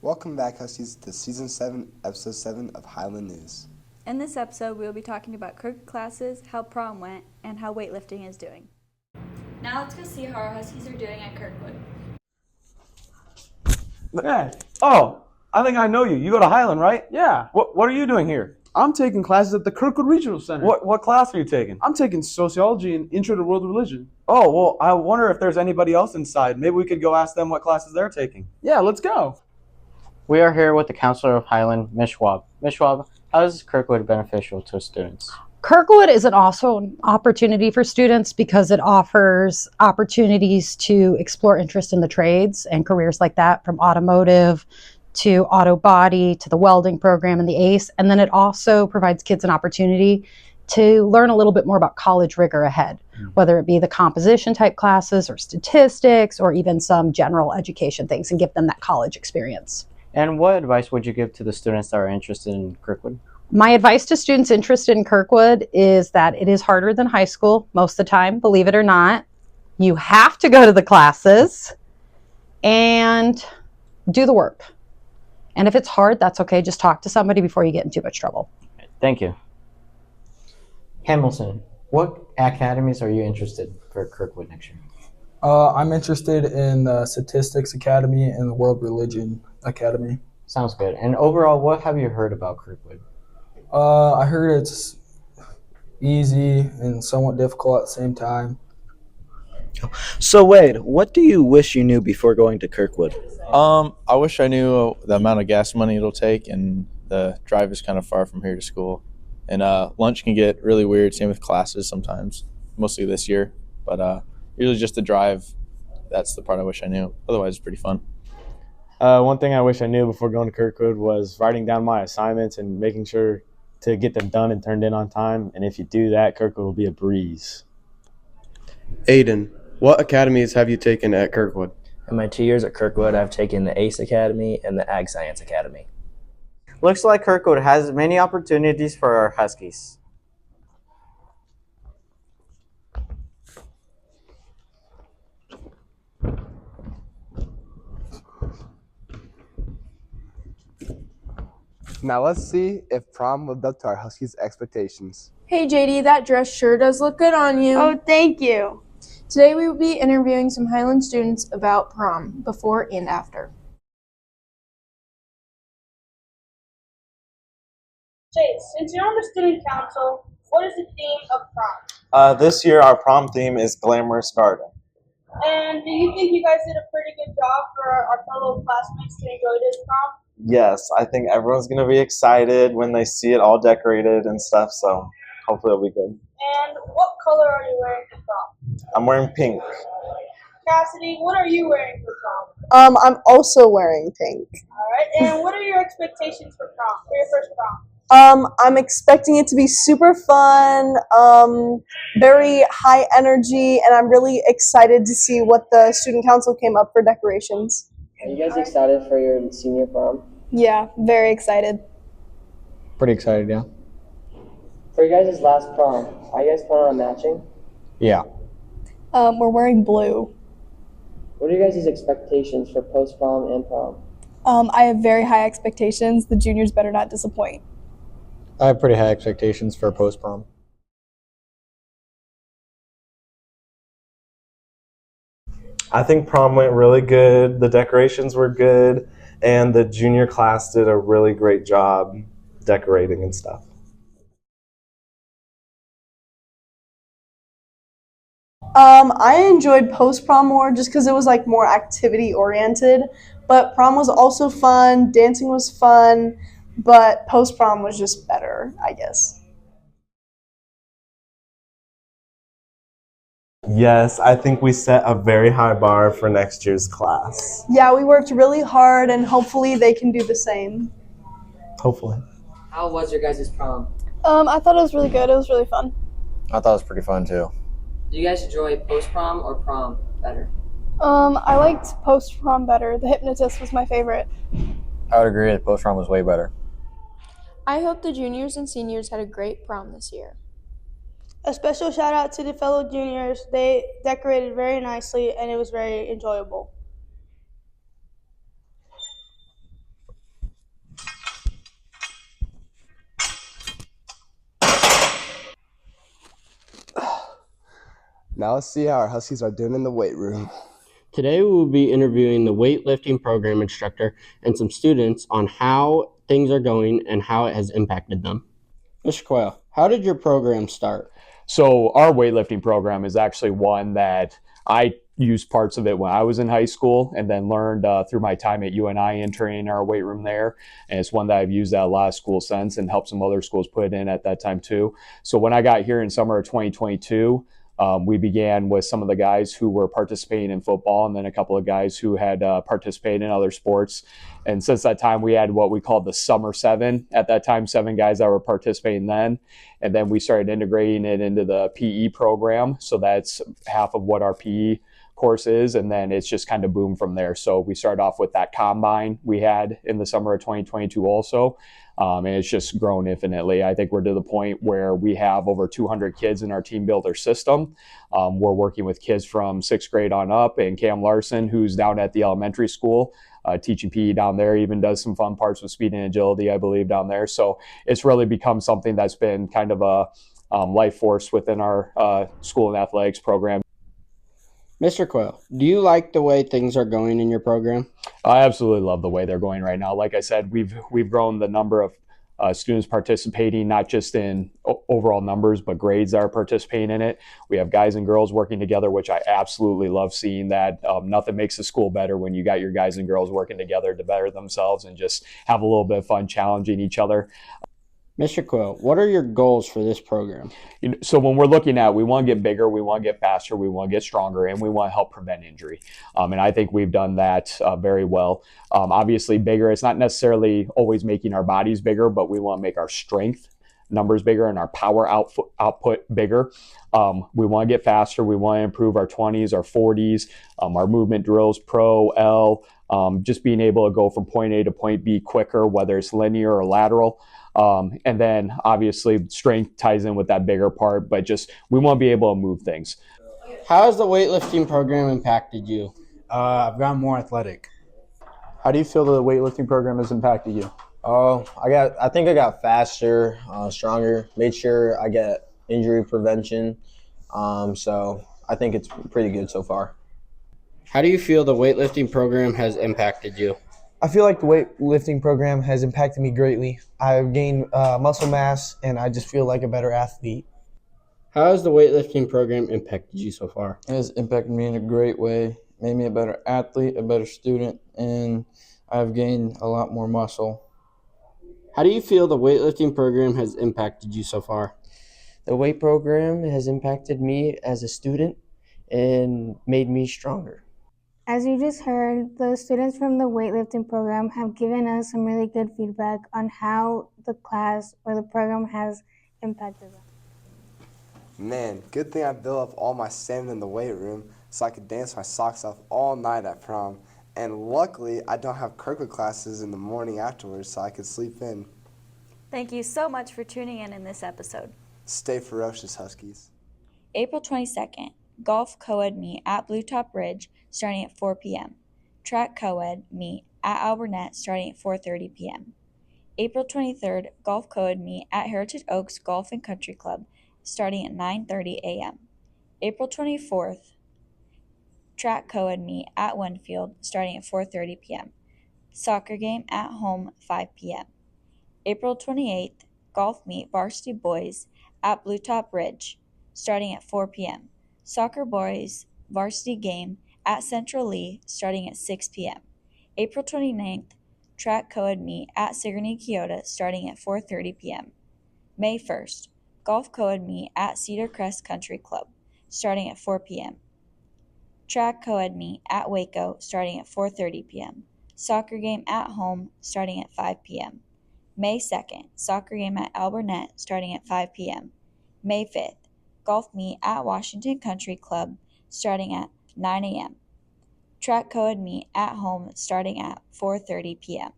Welcome back, Huskies, to Season 7, Episode 7 of Highland News. In this episode, we will be talking about cricket classes, how prom went, and how weightlifting is doing. Now let's go see how our Huskies are doing at Kirkwood. Hey. Oh, I think I know you. You go to Highland, right? Yeah. What are you doing here? I'm taking classes at the Kirkwood Regional Center. What class are you taking? I'm taking sociology and intro to world religion. Oh, well, I wonder if there's anybody else inside. Maybe we could go ask them what classes they're taking. Yeah, let's go. We are here with the counselor of Highland, Ms. Schwab. Ms. Schwab, how is Kirkwood beneficial to students? Kirkwood is also an opportunity for students because it offers opportunities to explore interest in the trades and careers like that, from automotive to auto body to the welding program and the ACE. And then it also provides kids an opportunity to learn a little bit more about college rigor ahead, whether it be the composition type classes or statistics or even some general education things, and give them that college experience. And what advice would you give to the students that are interested in Kirkwood? My advice to students interested in Kirkwood is that it is harder than high school most of the time, believe it or not. You have to go to the classes and do the work. And if it's hard, that's okay. Just talk to somebody before you get in too much trouble. Thank you. Hamilton, what academies are you interested in for Kirkwood next year? I'm interested in the Statistics Academy and the World Religion Academy. Sounds good. And overall, what have you heard about Kirkwood? I heard it's easy and somewhat difficult at the same time. So Wade, what do you wish you knew before going to Kirkwood? I wish I knew the amount of gas money it'll take, and the drive is kind of far from here to school. And lunch can get really weird, same with classes sometimes, mostly this year. But usually just the drive, that's the part I wish I knew. Otherwise, it's pretty fun. One thing I wish I knew before going to Kirkwood was writing down my assignments and making sure to get them done and turned in on time. And if you do that, Kirkwood will be a breeze. Aiden, what academies have you taken at Kirkwood? In my 2 years at Kirkwood, I've taken the ACE Academy and the Ag Science Academy. Looks like Kirkwood has many opportunities for our Huskies. Now let's see if prom lived up to our Huskies' expectations. Hey JD, that dress sure does look good on you. Oh, thank you. Today we will be interviewing some Highland students about prom, before and after. Chase, since you're on the student council, what is the theme of prom? This year our prom theme is Glamorous Garden. And do you think you guys did a pretty good job for our fellow classmates to enjoy this prom? Yes, I think everyone's going to be excited when they see it all decorated and stuff, so hopefully it'll be good. And what color are you wearing for prom? I'm wearing pink. Cassidy, what are you wearing for prom? I'm also wearing pink. Alright, and what are your expectations for prom, for your first prom? I'm expecting it to be super fun, very high energy, and I'm really excited to see what the student council came up for decorations. Are you guys excited for your senior prom? Yeah, very excited. Pretty excited, yeah. For you guys' last prom, are you guys planning on matching? Yeah. We're wearing blue. What are you guys' expectations for post-prom and prom? I have very high expectations. The juniors better not disappoint. I have pretty high expectations for post-prom. I think prom went really good, the decorations were good, and the junior class did a really great job decorating and stuff. I enjoyed post-prom more just because it was like more activity-oriented, but prom was also fun, dancing was fun, but post-prom was just better, I guess. Yes, I think we set a very high bar for next year's class. Yeah, we worked really hard, and hopefully they can do the same. Hopefully. How was your guys' prom? I thought it was really good. It was really fun. I thought it was pretty fun too. Do you guys enjoy post-prom or prom better? I liked post-prom better. The hypnotist was my favorite. I would agree that post-prom was way better. I hope the juniors and seniors had a great prom this year. A special shout out to the fellow juniors. They decorated very nicely and it was very enjoyable. Now let's see how our Huskies are doing in the weight room. Today we will be interviewing the weightlifting program instructor and some students on how things are going and how it has impacted them. Mr. Quayle, how did your program start? So our weightlifting program is actually one that I used parts of it when I was in high school and then learned through my time at UNI entering in our weight room there. And it's one that I've used at a lot of schools since and helped some other schools put it in at that time too. So when I got here in summer of 2022, we began with some of the guys who were participating in football and then a couple of guys who had participated in other sports. And since that time, we had what we called the Summer Seven. At that time, 7 guys that were participating then. And then we started integrating it into the PE program. So that's half of what our PE course is. And then it's just kind of boomed from there. So we started off with that combine we had in the summer of 2022 also. And it's just grown infinitely. I think we're to the point where we have over 200 kids in our team builder system. We're working with kids from 6th grade on up, and Cam Larson, who's down at the elementary school, teaching PE down there, even does some fun parts with speed and agility, I believe, down there. So it's really become something that's been kind of a life force within our school and athletics program. Mr. Quayle, do you like the way things are going in your program? I absolutely love the way they're going right now. Like I said, we've grown the number of students participating, not just in overall numbers, but grades that are participating in it. We have guys and girls working together, which I absolutely love seeing that. Nothing makes the school better when you got your guys and girls working together to better themselves and just have a little bit of fun challenging each other. Mr. Quayle, what are your goals for this program? So when we're looking at, we want to get bigger, we want to get faster, we want to get stronger, and we want to help prevent injury. And I think we've done that very well. Obviously bigger, it's not necessarily always making our bodies bigger, but we want to make our strength numbers bigger and our power output bigger. We want to get faster, we want to improve our 20s, our 40s, our movement drills, pro, L, just being able to go from point A to point B quicker, whether it's linear or lateral. And then obviously strength ties in with that bigger part, but just we want to be able to move things. How has the weightlifting program impacted you? I've gotten more athletic. How do you feel the weightlifting program has impacted you? I think I got faster, stronger, made sure I get injury prevention. So I think it's pretty good so far. How do you feel the weightlifting program has impacted you? I feel like the weightlifting program has impacted me greatly. I've gained muscle mass, and I just feel like a better athlete. How has the weightlifting program impacted you so far? It has impacted me in a great way, made me a better athlete, a better student, and I've gained a lot more muscle. How do you feel the weightlifting program has impacted you so far? The weight program has impacted me as a student and made me stronger. As you just heard, the students from the weightlifting program have given us some really good feedback on how the class or the program has impacted them. Man, good thing I built up all my stamina in the weight room so I could dance my socks off all night at prom. And luckily, I don't have Kirkwood classes in the morning afterwards, so I could sleep in. Thank you so much for tuning in this episode. Stay ferocious, Huskies. April 22nd, Golf Co-ed meet at Blue Top Ridge starting at 4 p.m. Track Co-ed meet at Alburnett starting at 4:30 p.m. April 23rd, Golf Co-ed meet at Heritage Oaks Golf and Country Club starting at 9:30 a.m. April 24th, Track Co-ed meet at Winfield starting at 4:30 p.m. Soccer game at home 5 p.m. April 28th, Golf meet Varsity Boys at Blue Top Ridge starting at 4 p.m. Soccer Boys Varsity game at Central Lee starting at 6 p.m. April 29th, Track Co-ed meet at Sigourney Keota starting at 4:30 p.m. May 1st, Golf Co-ed meet at Cedar Crest Country Club starting at 4 p.m. Track Co-ed meet at Waco starting at 4:30 p.m. Soccer game at home starting at 5 p.m. May 2nd, soccer game at Alburnett starting at 5 p.m. May 5th, golf meet at Washington Country Club starting at 9 a.m. Track Co-ed meet at home starting at 4:30 p.m.